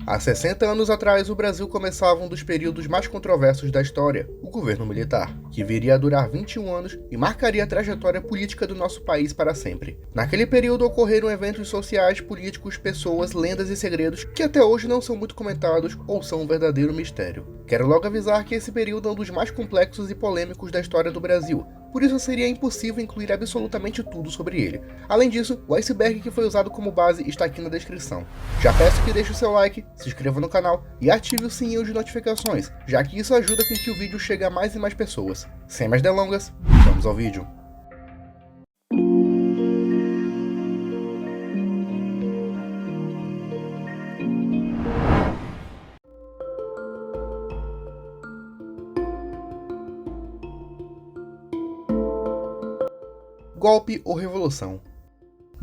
Há 60 anos atrás, o Brasil começava um dos períodos mais controversos da história, o governo militar, que viria a durar 21 anos e marcaria a trajetória política do nosso país para sempre. Naquele período ocorreram eventos sociais, políticos, pessoas, lendas e segredos que até hoje não são muito comentados ou são um verdadeiro mistério. Quero logo avisar que esse período é um dos mais complexos e polêmicos da história do Brasil, por isso seria impossível incluir absolutamente tudo sobre ele. Além disso, o iceberg que foi usado como base está aqui na descrição. Já peço que deixe o seu like, se inscreva no canal e ative o sininho de notificações, já que isso ajuda com que o vídeo chegue a mais e mais pessoas. Sem mais delongas, vamos ao vídeo. Golpe ou revolução?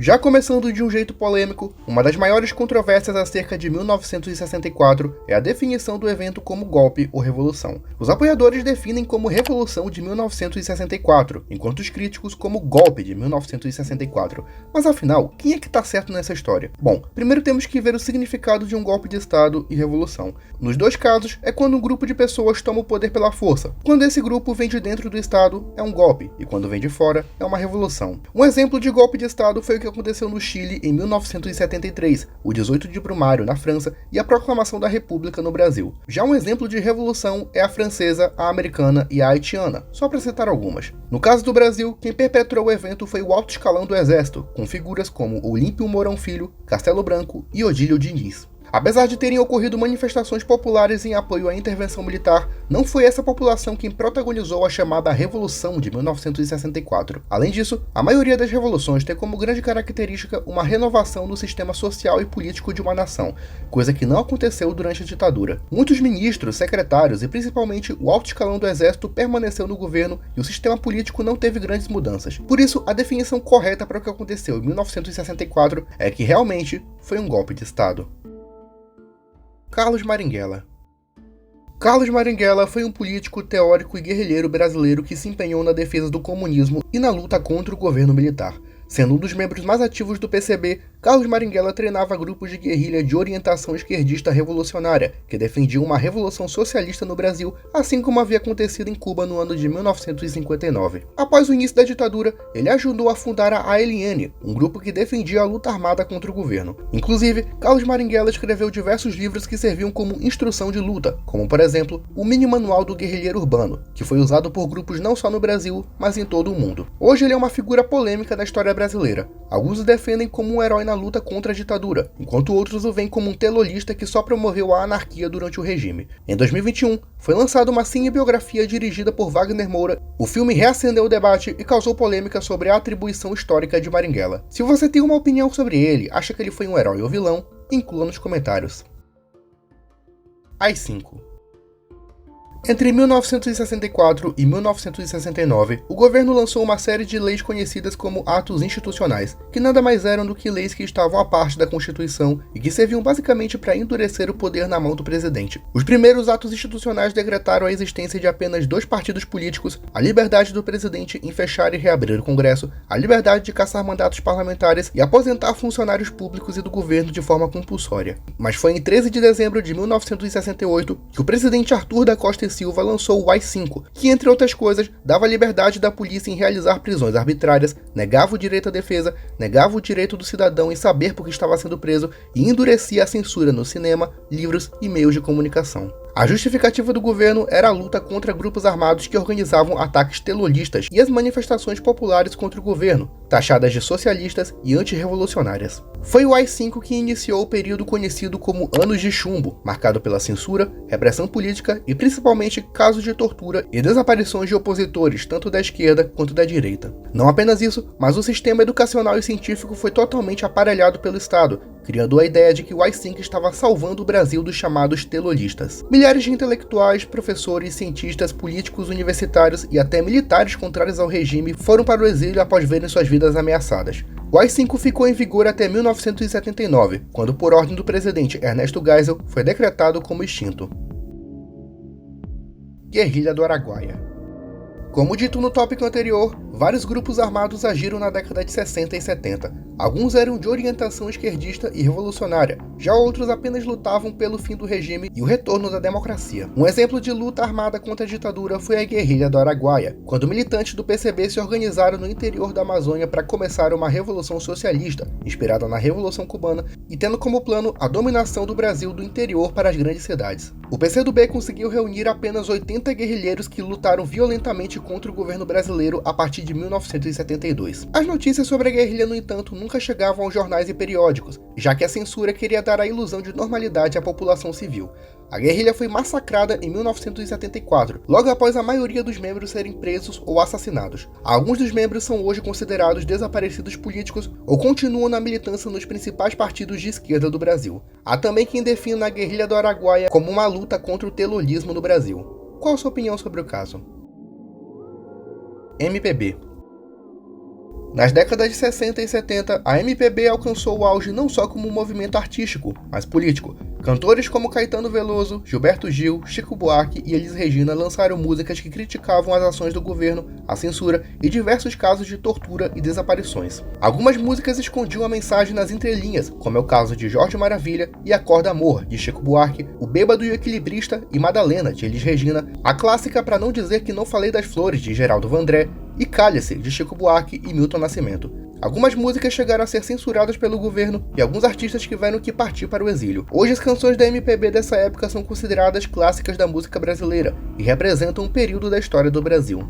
Já começando de um jeito polêmico, uma das maiores controvérsias acerca de 1964 é a definição do evento como golpe ou revolução. Os apoiadores definem como Revolução de 1964, enquanto os críticos como golpe de 1964. Mas afinal, quem é que tá certo nessa história? Bom, primeiro temos que ver o significado de um golpe de Estado e revolução. Nos dois casos, é quando um grupo de pessoas toma o poder pela força. Quando esse grupo vem de dentro do Estado, é um golpe, e quando vem de fora, é uma revolução. Um exemplo de golpe de Estado foi o que aconteceu no Chile em 1973, o 18 de Brumário, na França, e a proclamação da República no Brasil. Já um exemplo de revolução é a francesa, a americana e a haitiana, só para citar algumas. No caso do Brasil, quem perpetrou o evento foi o alto escalão do Exército, com figuras como Olímpio Mourão Filho, Castelo Branco e Odílio Diniz. Apesar de terem ocorrido manifestações populares em apoio à intervenção militar, não foi essa população quem protagonizou a chamada Revolução de 1964. Além disso, a maioria das revoluções tem como grande característica uma renovação no sistema social e político de uma nação, coisa que não aconteceu durante a ditadura. Muitos ministros, secretários e principalmente o alto escalão do exército permaneceu no governo e o sistema político não teve grandes mudanças. Por isso, a definição correta para o que aconteceu em 1964 é que realmente foi um golpe de Estado. Carlos Marighella. Carlos Marighella foi um político, teórico e guerrilheiro brasileiro que se empenhou na defesa do comunismo e na luta contra o governo militar. Sendo um dos membros mais ativos do PCB, Carlos Marighella treinava grupos de guerrilha de orientação esquerdista revolucionária, que defendiam uma revolução socialista no Brasil, assim como havia acontecido em Cuba no ano de 1959. Após o início da ditadura, ele ajudou a fundar a ALN, um grupo que defendia a luta armada contra o governo. Inclusive, Carlos Marighella escreveu diversos livros que serviam como instrução de luta, como por exemplo, o Mini Manual do Guerrilheiro Urbano, que foi usado por grupos não só no Brasil, mas em todo o mundo. Hoje ele é uma figura polêmica da história brasileira. Alguns o defendem como um herói na luta contra a ditadura, enquanto outros o veem como um telolista que só promoveu a anarquia durante o regime. Em 2021, foi lançada uma cinebiografia dirigida por Wagner Moura. O filme reacendeu o debate e causou polêmica sobre a atribuição histórica de Marighella. Se você tem uma opinião sobre ele, acha que ele foi um herói ou vilão, inclua nos comentários. AI-5. Entre 1964 e 1969, o governo lançou uma série de leis conhecidas como atos institucionais, que nada mais eram do que leis que estavam à parte da Constituição e que serviam basicamente para endurecer o poder na mão do presidente. Os primeiros atos institucionais decretaram a existência de apenas 2 partidos políticos, a liberdade do presidente em fechar e reabrir o Congresso, a liberdade de caçar mandatos parlamentares e aposentar funcionários públicos e do governo de forma compulsória. Mas foi em 13 de dezembro de 1968 que o presidente Arthur da Costa Silva lançou o AI-5, que, entre outras coisas, dava liberdade da polícia em realizar prisões arbitrárias, negava o direito à defesa, negava o direito do cidadão em saber por que estava sendo preso e endurecia a censura no cinema, livros e meios de comunicação. A justificativa do governo era a luta contra grupos armados que organizavam ataques terroristas e as manifestações populares contra o governo, taxadas de socialistas e antirrevolucionárias. Foi o AI-5 que iniciou o período conhecido como Anos de Chumbo, marcado pela censura, repressão política e principalmente casos de tortura e desaparições de opositores, tanto da esquerda quanto da direita. Não apenas isso, mas o sistema educacional e científico foi totalmente aparelhado pelo Estado, criando a ideia de que o AI-5 estava salvando o Brasil dos chamados terroristas. Milhares de intelectuais, professores, cientistas, políticos, universitários e até militares contrários ao regime foram para o exílio após verem suas vidas ameaçadas. O AI-5 ficou em vigor até 1979, quando, por ordem do presidente Ernesto Geisel, foi decretado como extinto. Guerrilha do Araguaia. Como dito no tópico anterior, vários grupos armados agiram na década de 60 e 70. Alguns eram de orientação esquerdista e revolucionária, já outros apenas lutavam pelo fim do regime e o retorno da democracia. Um exemplo de luta armada contra a ditadura foi a Guerrilha do Araguaia, quando militantes do PCB se organizaram no interior da Amazônia para começar uma revolução socialista, inspirada na Revolução Cubana e tendo como plano a dominação do Brasil do interior para as grandes cidades. O PCdoB conseguiu reunir apenas 80 guerrilheiros que lutaram violentamente contra o governo brasileiro a partir de 1972. As notícias sobre a guerrilha, no entanto, nunca chegavam aos jornais e periódicos, já que a censura queria dar a ilusão de normalidade à população civil. A guerrilha foi massacrada em 1974, logo após a maioria dos membros serem presos ou assassinados. Alguns dos membros são hoje considerados desaparecidos políticos ou continuam na militância nos principais partidos de esquerda do Brasil. Há também quem defina a Guerrilha do Araguaia como uma luta contra o terrorismo no Brasil. Qual a sua opinião sobre o caso? MPB. Nas décadas de 60 e 70, a MPB alcançou o auge não só como um movimento artístico, mas político. Cantores como Caetano Veloso, Gilberto Gil, Chico Buarque e Elis Regina lançaram músicas que criticavam as ações do governo, a censura e diversos casos de tortura e desaparições. Algumas músicas escondiam a mensagem nas entrelinhas, como é o caso de Jorge Maravilha e Acorda Amor, de Chico Buarque, O Bêbado e o Equilibrista e Madalena, de Elis Regina, a clássica Pra Não Dizer Que Não Falei das Flores, de Geraldo Vandré, e Cálice, de Chico Buarque e Milton Nascimento. Algumas músicas chegaram a ser censuradas pelo governo e alguns artistas tiveram que partir para o exílio. Hoje as canções da MPB dessa época são consideradas clássicas da música brasileira e representam um período da história do Brasil.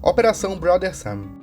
Operação Brother Sun.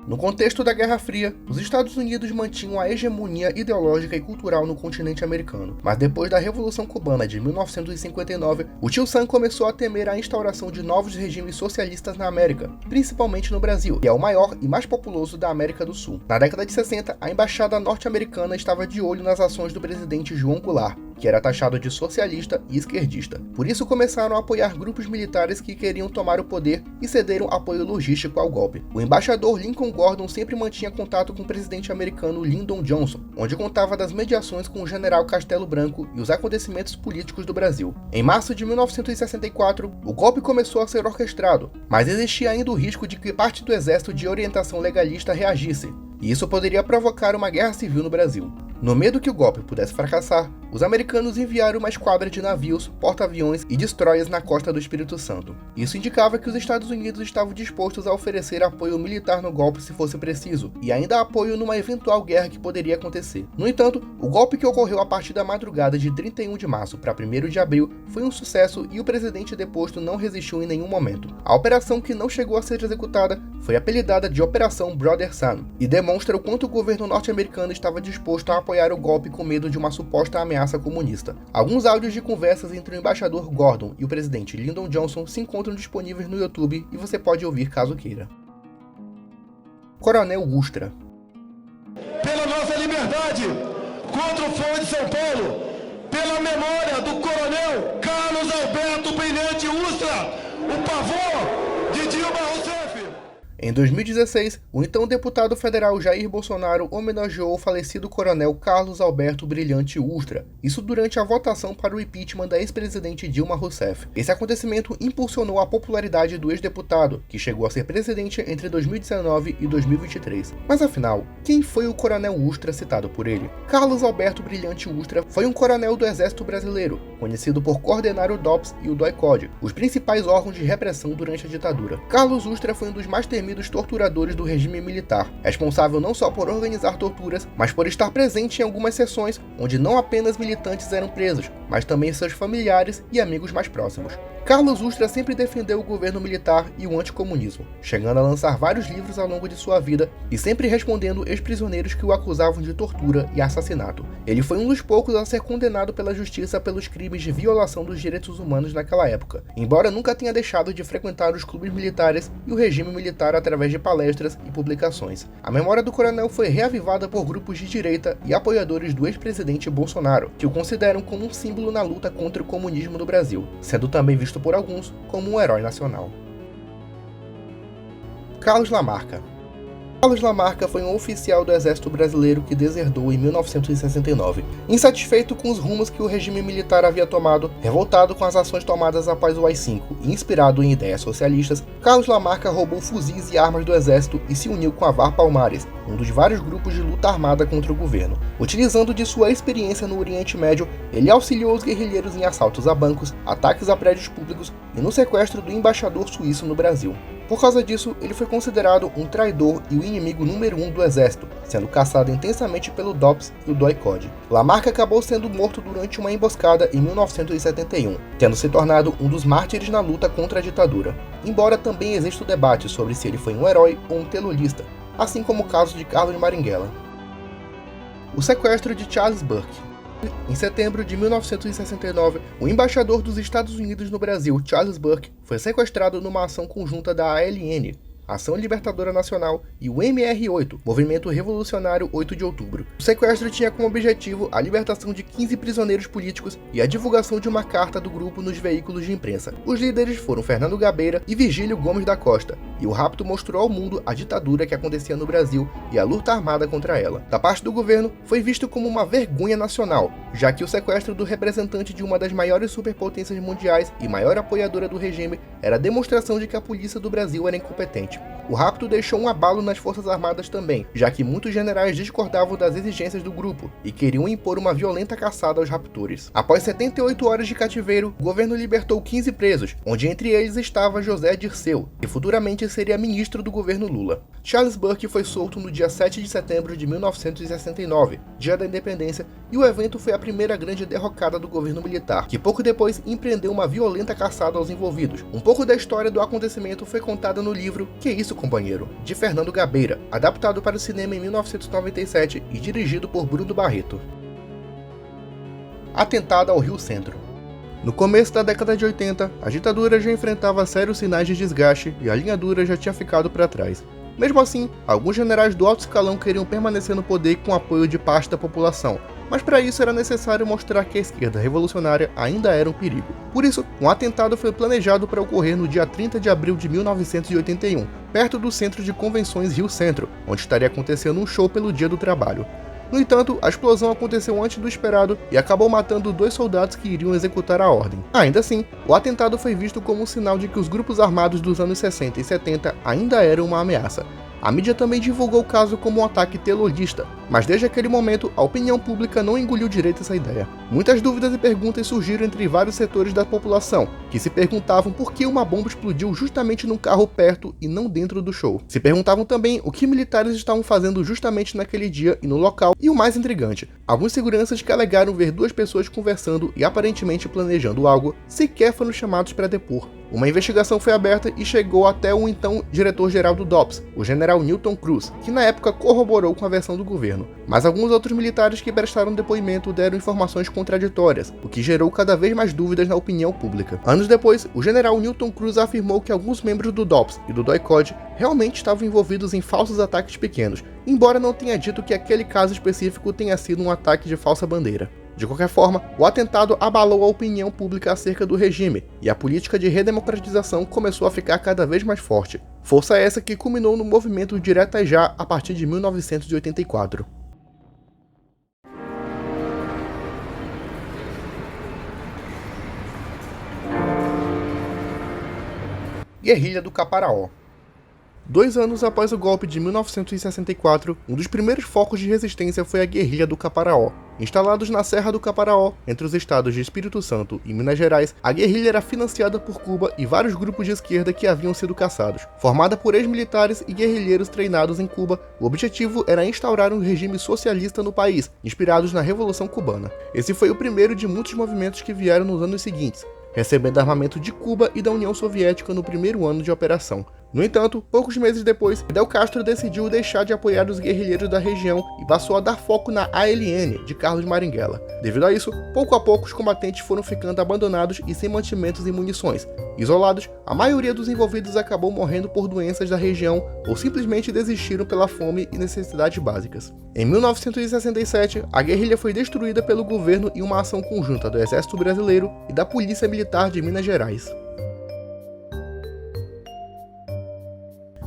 No contexto da Guerra Fria, os Estados Unidos mantinham a hegemonia ideológica e cultural no continente americano, mas depois da Revolução Cubana de 1959, o Tio Sam começou a temer a instauração de novos regimes socialistas na América, principalmente no Brasil, que é o maior e mais populoso da América do Sul. Na década de 60, a embaixada norte-americana estava de olho nas ações do presidente João Goulart, que era taxado de socialista e esquerdista. Por isso começaram a apoiar grupos militares que queriam tomar o poder e cederam apoio logístico ao golpe. O embaixador Lincoln Gordon sempre mantinha contato com o presidente americano Lyndon Johnson, onde contava das mediações com o general Castelo Branco e os acontecimentos políticos do Brasil. Em março de 1964, o golpe começou a ser orquestrado, mas existia ainda o risco de que parte do exército de orientação legalista reagisse, e isso poderia provocar uma guerra civil no Brasil. No medo que o golpe pudesse fracassar, os americanos enviaram uma esquadra de navios, porta-aviões e destroyers na costa do Espírito Santo. Isso indicava que os Estados Unidos estavam dispostos a oferecer apoio militar no golpe se fosse preciso, e ainda apoio numa eventual guerra que poderia acontecer. No entanto, o golpe que ocorreu a partir da madrugada de 31 de março para 1º de abril foi um sucesso e o presidente deposto não resistiu em nenhum momento. A operação, que não chegou a ser executada, foi apelidada de Operação Brother Sun, e demonstra o quanto o governo norte-americano estava disposto a apoiar o golpe com medo de uma suposta ameaça comunista. Alguns áudios de conversas entre o embaixador Gordon e o presidente Lyndon Johnson se encontram disponíveis no YouTube e você pode ouvir caso queira. Coronel Ustra. Pela nossa liberdade, contra o Foro de São Paulo, pela memória do coronel Carlos Alberto Brilhante Ustra, o pavor de Dilma Rousseff. Em 2016, o então deputado federal Jair Bolsonaro homenageou o falecido coronel Carlos Alberto Brilhante Ustra, isso durante a votação para o impeachment da ex-presidente Dilma Rousseff. Esse acontecimento impulsionou a popularidade do ex-deputado, que chegou a ser presidente entre 2019 e 2023. Mas afinal, quem foi o coronel Ustra citado por ele? Carlos Alberto Brilhante Ustra foi um coronel do Exército Brasileiro, conhecido por coordenar o DOPS e o DOI-CODE, os principais órgãos de repressão durante a ditadura. Carlos Ustra foi um dos mais temidos torturadores do regime militar, responsável não só por organizar torturas, mas por estar presente em algumas sessões onde não apenas militantes eram presos, mas também seus familiares e amigos mais próximos. Carlos Ustra sempre defendeu o governo militar e o anticomunismo, chegando a lançar vários livros ao longo de sua vida e sempre respondendo ex-prisioneiros que o acusavam de tortura e assassinato. Ele foi um dos poucos a ser condenado pela justiça pelos crimes de violação dos direitos humanos naquela época, embora nunca tenha deixado de frequentar os clubes militares e o regime militar através de palestras e publicações. A memória do coronel foi reavivada por grupos de direita e apoiadores do ex-presidente Bolsonaro, que o consideram como um símbolo na luta contra o comunismo no Brasil, sendo também visto por alguns como um herói nacional. Carlos Lamarca. Carlos Lamarca foi um oficial do Exército Brasileiro que deserdou em 1969. Insatisfeito com os rumos que o regime militar havia tomado, revoltado com as ações tomadas após o AI-5 e inspirado em ideias socialistas, Carlos Lamarca roubou fuzis e armas do Exército e se uniu com a VAR Palmares, um dos vários grupos de luta armada contra o governo. Utilizando de sua experiência no Oriente Médio, ele auxiliou os guerrilheiros em assaltos a bancos, ataques a prédios públicos e no sequestro do embaixador suíço no Brasil. Por causa disso, ele foi considerado um traidor e o inimigo número 1 do exército, sendo caçado intensamente pelo DOPS e o DOI-CODE. Lamarca acabou sendo morto durante uma emboscada em 1971, tendo se tornado um dos mártires na luta contra a ditadura. Embora também exista o debate sobre se ele foi um herói ou um terrorista, assim como o caso de Carlos Marighella. O sequestro de Charles Burke. Em setembro de 1969, o embaixador dos Estados Unidos no Brasil, Charles Burke, foi sequestrado numa ação conjunta da ALN, Ação Libertadora Nacional, e o MR8, Movimento Revolucionário 8 de Outubro. O sequestro tinha como objetivo a libertação de 15 prisioneiros políticos e a divulgação de uma carta do grupo nos veículos de imprensa. Os líderes foram Fernando Gabeira e Virgílio Gomes da Costa, e o rapto mostrou ao mundo a ditadura que acontecia no Brasil e a luta armada contra ela. Da parte do governo, foi visto como uma vergonha nacional, já que o sequestro do representante de uma das maiores superpotências mundiais e maior apoiadora do regime era a demonstração de que a polícia do Brasil era incompetente. O rapto deixou um abalo nas Forças Armadas também, já que muitos generais discordavam das exigências do grupo e queriam impor uma violenta caçada aos raptores. Após 78 horas de cativeiro, o governo libertou 15 presos, onde entre eles estava José Dirceu, que futuramente seria ministro do governo Lula. Charles Burke foi solto no dia 7 de setembro de 1969, dia da independência, e o evento foi a primeira grande derrocada do governo militar, que pouco depois empreendeu uma violenta caçada aos envolvidos. Um pouco da história do acontecimento foi contada no livro Que Isso, Companheiro?, de Fernando Gabeira, adaptado para o cinema em 1997 e dirigido por Bruno Barreto. Atentado ao Rio Centro. No começo da década de 80, a ditadura já enfrentava sérios sinais de desgaste e a linha dura já tinha ficado para trás. Mesmo assim, alguns generais do alto escalão queriam permanecer no poder com o apoio de parte da população, mas para isso era necessário mostrar que a esquerda revolucionária ainda era um perigo. Por isso, um atentado foi planejado para ocorrer no dia 30 de abril de 1981, perto do Centro de Convenções Rio Centro, onde estaria acontecendo um show pelo Dia do Trabalho. No entanto, a explosão aconteceu antes do esperado e acabou matando 2 soldados que iriam executar a ordem. Ainda assim, o atentado foi visto como um sinal de que os grupos armados dos anos 60 e 70 ainda eram uma ameaça. A mídia também divulgou o caso como um ataque terrorista, mas desde aquele momento a opinião pública não engoliu direito essa ideia. Muitas dúvidas e perguntas surgiram entre vários setores da população, que se perguntavam por que uma bomba explodiu justamente num carro perto e não dentro do show. Se perguntavam também o que militares estavam fazendo justamente naquele dia e no local, e o mais intrigante, alguns seguranças que alegaram ver 2 pessoas conversando e aparentemente planejando algo, sequer foram chamados para depor. Uma investigação foi aberta e chegou até o então diretor-geral do DOPS, o general Newton Cruz, que na época corroborou com a versão do governo. Mas alguns outros militares que prestaram depoimento deram informações contraditórias, o que gerou cada vez mais dúvidas na opinião pública. Anos depois, o general Newton Cruz afirmou que alguns membros do DOPS e do DOI-CODE realmente estavam envolvidos em falsos ataques pequenos, embora não tenha dito que aquele caso específico tenha sido um ataque de falsa bandeira. De qualquer forma, o atentado abalou a opinião pública acerca do regime, e a política de redemocratização começou a ficar cada vez mais forte. Força essa que culminou no movimento Diretas Já a partir de 1984. Guerrilha do Caparaó. 2 anos após o golpe de 1964, um dos primeiros focos de resistência foi a Guerrilha do Caparaó. Instalados na Serra do Caparaó, entre os estados de Espírito Santo e Minas Gerais, a guerrilha era financiada por Cuba e vários grupos de esquerda que haviam sido caçados. Formada por ex-militares e guerrilheiros treinados em Cuba, o objetivo era instaurar um regime socialista no país, inspirados na Revolução Cubana. Esse foi o primeiro de muitos movimentos que vieram nos anos seguintes, recebendo armamento de Cuba e da União Soviética no primeiro ano de operação. No entanto, poucos meses depois, Fidel Castro decidiu deixar de apoiar os guerrilheiros da região e passou a dar foco na ALN, de Carlos Marighella. Devido a isso, pouco a pouco os combatentes foram ficando abandonados e sem mantimentos e munições. Isolados, a maioria dos envolvidos acabou morrendo por doenças da região ou simplesmente desistiram pela fome e necessidades básicas. Em 1967, a guerrilha foi destruída pelo governo em uma ação conjunta do Exército Brasileiro e da Polícia Militar de Minas Gerais.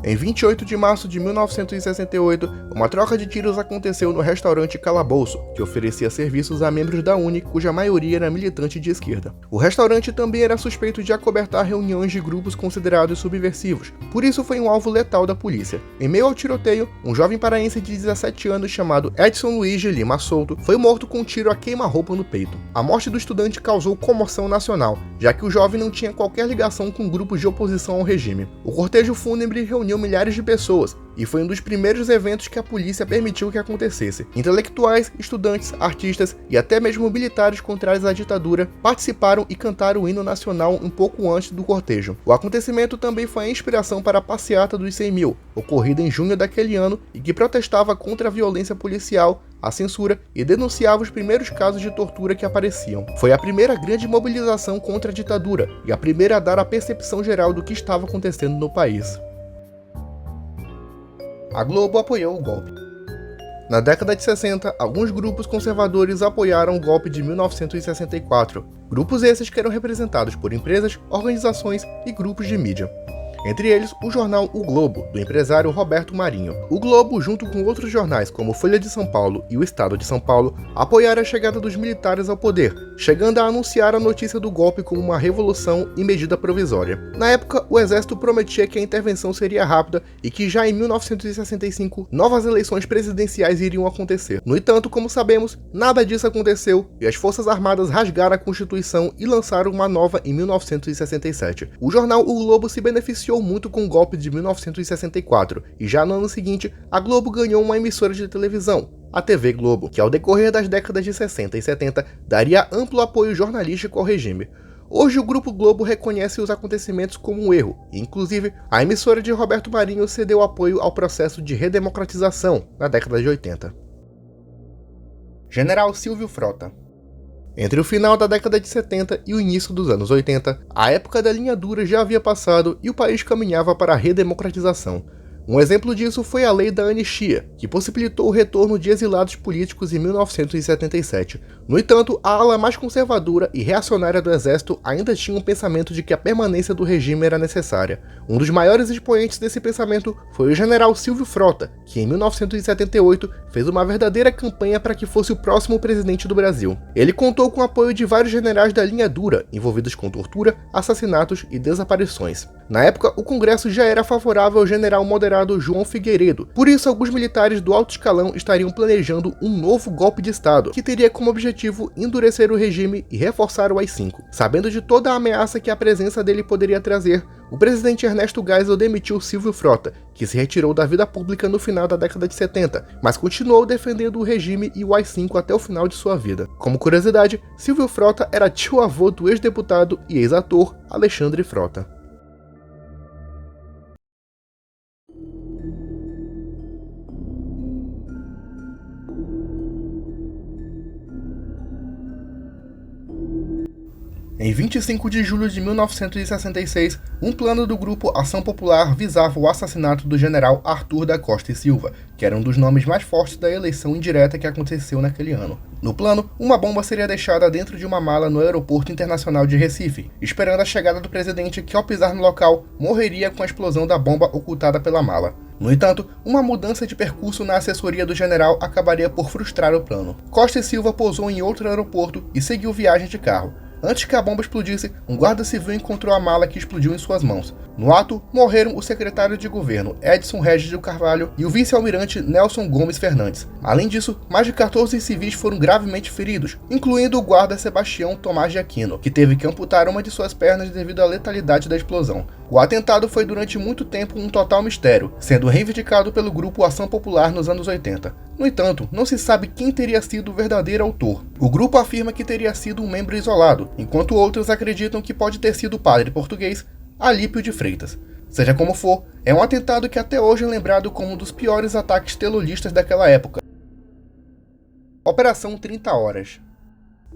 Em 28 de março de 1968, uma troca de tiros aconteceu no restaurante Calabouço, que oferecia serviços a membros da UNE, cuja maioria era militante de esquerda. O restaurante também era suspeito de acobertar reuniões de grupos considerados subversivos, por isso foi um alvo letal da polícia. Em meio ao tiroteio, um jovem paraense de 17 anos chamado Edson Luiz de Lima Souto foi morto com um tiro a queima-roupa no peito. A morte do estudante causou comoção nacional, já que o jovem não tinha qualquer ligação com grupos de oposição ao regime. O cortejo fúnebre reuniu milhares de pessoas e foi um dos primeiros eventos que a polícia permitiu que acontecesse. Intelectuais, estudantes, artistas e até mesmo militares contrários à ditadura participaram e cantaram o hino nacional um pouco antes do cortejo. O acontecimento também foi a inspiração para a passeata dos 100 mil, ocorrida em junho daquele ano e que protestava contra a violência policial, a censura e denunciava os primeiros casos de tortura que apareciam. Foi a primeira grande mobilização contra a ditadura e a primeira a dar a percepção geral do que estava acontecendo no país. A Globo apoiou o golpe. Na década de 60, alguns grupos conservadores apoiaram o golpe de 1964. Grupos esses que eram representados por empresas, organizações e grupos de mídia. Entre eles, o jornal O Globo, do empresário Roberto Marinho. O Globo, junto com outros jornais como Folha de São Paulo e o Estado de São Paulo, apoiaram a chegada dos militares ao poder, chegando a anunciar a notícia do golpe como uma revolução e medida provisória. Na época, o exército prometia que a intervenção seria rápida e que já em 1965, novas eleições presidenciais iriam acontecer. No entanto, como sabemos, nada disso aconteceu e as Forças Armadas rasgaram a Constituição e lançaram uma nova em 1967. O jornal O Globo se beneficiou muito com o golpe de 1964, e já no ano seguinte, a Globo ganhou uma emissora de televisão, a TV Globo, que ao decorrer das décadas de 60 e 70 daria amplo apoio jornalístico ao regime. Hoje o Grupo Globo reconhece os acontecimentos como um erro, e inclusive a emissora de Roberto Marinho cedeu apoio ao processo de redemocratização na década de 80. General Silvio Frota. Entre o final da década de 70 e o início dos anos 80, a época da linha dura já havia passado e o país caminhava para a redemocratização. Um exemplo disso foi a Lei da Anistia, que possibilitou o retorno de exilados políticos em 1977. No entanto, a ala mais conservadora e reacionária do Exército ainda tinha um pensamento de que a permanência do regime era necessária. Um dos maiores expoentes desse pensamento foi o general Silvio Frota, que em 1978 fez uma verdadeira campanha para que fosse o próximo presidente do Brasil. Ele contou com o apoio de vários generais da linha dura, envolvidos com tortura, assassinatos e desaparições. Na época, o Congresso já era favorável ao general moderado João Figueiredo, por isso alguns militares do alto escalão estariam planejando um novo golpe de Estado, que teria como objetivo endurecer o regime e reforçar o AI-5. Sabendo de toda a ameaça que a presença dele poderia trazer, o presidente Ernesto Geisel demitiu Silvio Frota, que se retirou da vida pública no final da década de 70, mas continuou defendendo o regime e o AI-5 até o final de sua vida. Como curiosidade, Silvio Frota era tio-avô do ex-deputado e ex-ator Alexandre Frota. Em 25 de julho de 1966, um plano do Grupo Ação Popular visava o assassinato do general Arthur da Costa e Silva, que era um dos nomes mais fortes da eleição indireta que aconteceu naquele ano. No plano, uma bomba seria deixada dentro de uma mala no Aeroporto Internacional de Recife, esperando a chegada do presidente que, ao pisar no local, morreria com a explosão da bomba ocultada pela mala. No entanto, uma mudança de percurso na assessoria do general acabaria por frustrar o plano. Costa e Silva pousou em outro aeroporto e seguiu viagem de carro. Antes que a bomba explodisse, um guarda civil encontrou a mala que explodiu em suas mãos. No ato, morreram o secretário de governo Edson Regis de Carvalho e o vice-almirante Nelson Gomes Fernandes. Além disso, mais de 14 civis foram gravemente feridos, incluindo o guarda Sebastião Tomás de Aquino, que teve que amputar uma de suas pernas devido à letalidade da explosão. O atentado foi durante muito tempo um total mistério, sendo reivindicado pelo Grupo Ação Popular nos anos 80. No entanto, não se sabe quem teria sido o verdadeiro autor. O grupo afirma que teria sido um membro isolado, enquanto outros acreditam que pode ter sido o padre português Alípio de Freitas. Seja como for, é um atentado que até hoje é lembrado como um dos piores ataques terroristas daquela época. Operação 30 Horas.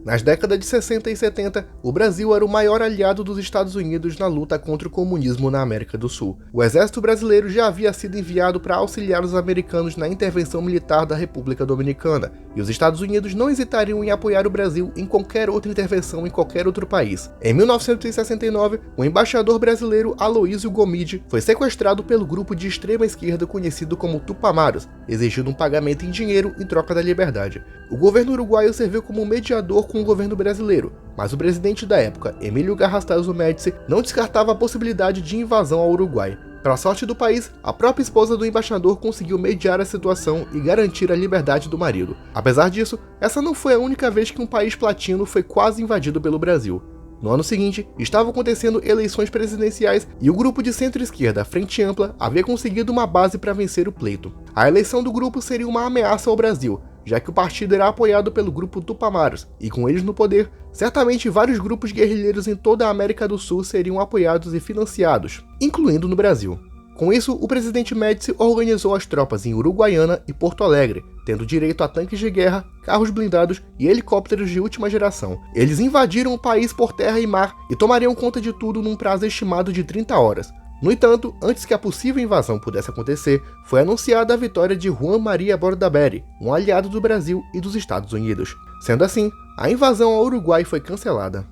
Nas décadas de 60 e 70, o Brasil era o maior aliado dos Estados Unidos na luta contra o comunismo na América do Sul. O exército brasileiro já havia sido enviado para auxiliar os americanos na intervenção militar da República Dominicana, e os Estados Unidos não hesitariam em apoiar o Brasil em qualquer outra intervenção em qualquer outro país. Em 1969, o embaixador brasileiro Aloísio Gomide foi sequestrado pelo grupo de extrema esquerda conhecido como Tupamaros, exigindo um pagamento em dinheiro em troca da liberdade. O governo uruguaio serviu como mediador com o governo brasileiro, mas o presidente da época, Emílio Garrastazu Médici, não descartava a possibilidade de invasão ao Uruguai. Para a sorte do país, a própria esposa do embaixador conseguiu mediar a situação e garantir a liberdade do marido. Apesar disso, essa não foi a única vez que um país platino foi quase invadido pelo Brasil. No ano seguinte, estavam acontecendo eleições presidenciais e o grupo de centro-esquerda, Frente Ampla, havia conseguido uma base para vencer o pleito. A eleição do grupo seria uma ameaça ao Brasil, já que o partido era apoiado pelo grupo Tupamaros, e com eles no poder, certamente vários grupos guerrilheiros em toda a América do Sul seriam apoiados e financiados, incluindo no Brasil. Com isso, o presidente Médici organizou as tropas em Uruguaiana e Porto Alegre, tendo direito a tanques de guerra, carros blindados e helicópteros de última geração. Eles invadiram o país por terra e mar e tomariam conta de tudo num prazo estimado de 30 horas. No entanto, antes que a possível invasão pudesse acontecer, foi anunciada a vitória de Juan María Bordaberry, um aliado do Brasil e dos Estados Unidos. Sendo assim, a invasão ao Uruguai foi cancelada.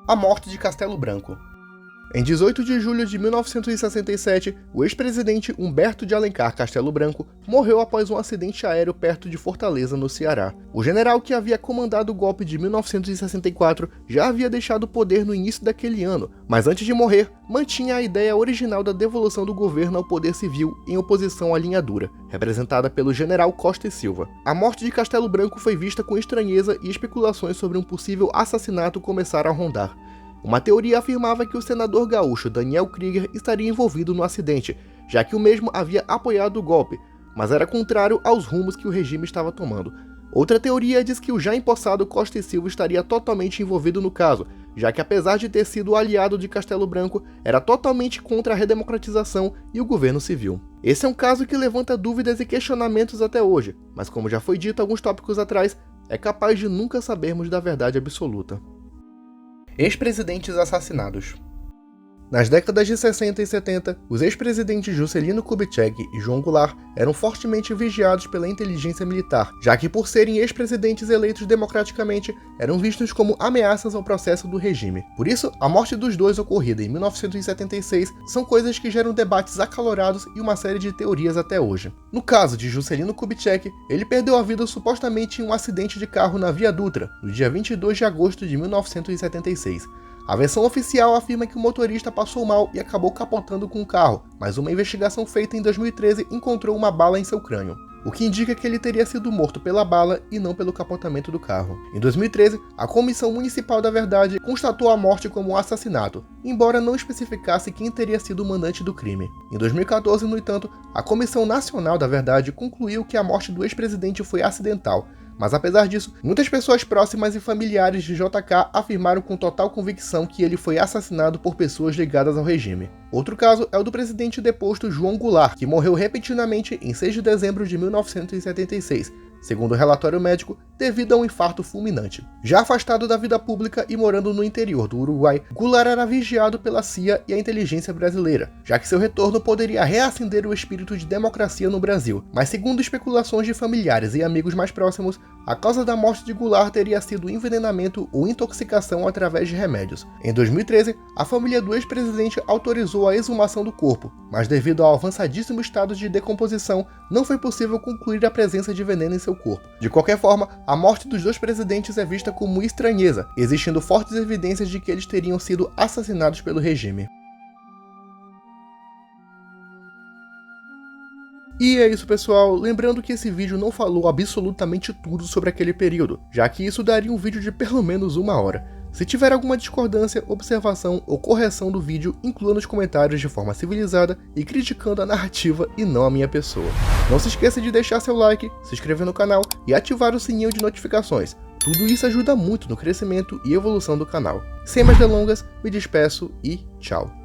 A morte de Castelo Branco. Em 18 de julho de 1967, o ex-presidente Humberto de Alencar Castelo Branco morreu após um acidente aéreo perto de Fortaleza, no Ceará. O general que havia comandado o golpe de 1964 já havia deixado o poder no início daquele ano, mas antes de morrer, mantinha a ideia original da devolução do governo ao poder civil em oposição à linha dura, representada pelo general Costa e Silva. A morte de Castelo Branco foi vista com estranheza e especulações sobre um possível assassinato começaram a rondar. Uma teoria afirmava que o senador gaúcho Daniel Krieger estaria envolvido no acidente, já que o mesmo havia apoiado o golpe, mas era contrário aos rumos que o regime estava tomando. Outra teoria diz que o já empossado Costa e Silva estaria totalmente envolvido no caso, já que apesar de ter sido aliado de Castelo Branco, era totalmente contra a redemocratização e o governo civil. Esse é um caso que levanta dúvidas e questionamentos até hoje, mas como já foi dito alguns tópicos atrás, é capaz de nunca sabermos da verdade absoluta. Ex-presidentes assassinados. Nas décadas de 60 e 70, os ex-presidentes Juscelino Kubitschek e João Goulart eram fortemente vigiados pela inteligência militar, já que por serem ex-presidentes eleitos democraticamente, eram vistos como ameaças ao processo do regime. Por isso, a morte dos dois ocorrida em 1976 são coisas que geram debates acalorados e uma série de teorias até hoje. No caso de Juscelino Kubitschek, ele perdeu a vida supostamente em um acidente de carro na Via Dutra, no dia 22 de agosto de 1976. A versão oficial afirma que o motorista passou mal e acabou capotando com o carro, mas uma investigação feita em 2013 encontrou uma bala em seu crânio, o que indica que ele teria sido morto pela bala e não pelo capotamento do carro. Em 2013, a Comissão Municipal da Verdade constatou a morte como um assassinato, embora não especificasse quem teria sido o mandante do crime. Em 2014, no entanto, a Comissão Nacional da Verdade concluiu que a morte do ex-presidente foi acidental, mas apesar disso, muitas pessoas próximas e familiares de JK afirmaram com total convicção que ele foi assassinado por pessoas ligadas ao regime. Outro caso é o do presidente deposto João Goulart, que morreu repentinamente em 6 de dezembro de 1976, segundo o relatório médico, devido a um infarto fulminante. Já afastado da vida pública e morando no interior do Uruguai, Goulart era vigiado pela CIA e a inteligência brasileira, já que seu retorno poderia reacender o espírito de democracia no Brasil. Mas segundo especulações de familiares e amigos mais próximos, a causa da morte de Goulart teria sido envenenamento ou intoxicação através de remédios. Em 2013, a família do ex-presidente autorizou a exumação do corpo, mas devido ao avançadíssimo estado de decomposição, não foi possível concluir a presença de veneno em seu corpo. De qualquer forma, a morte dos dois presidentes é vista como estranheza, existindo fortes evidências de que eles teriam sido assassinados pelo regime. E é isso, pessoal, lembrando que esse vídeo não falou absolutamente tudo sobre aquele período, já que isso daria um vídeo de pelo menos 1 hora. Se tiver alguma discordância, observação ou correção do vídeo, inclua nos comentários de forma civilizada e criticando a narrativa e não a minha pessoa. Não se esqueça de deixar seu like, se inscrever no canal e ativar o sininho de notificações. Tudo isso ajuda muito no crescimento e evolução do canal. Sem mais delongas, me despeço e tchau.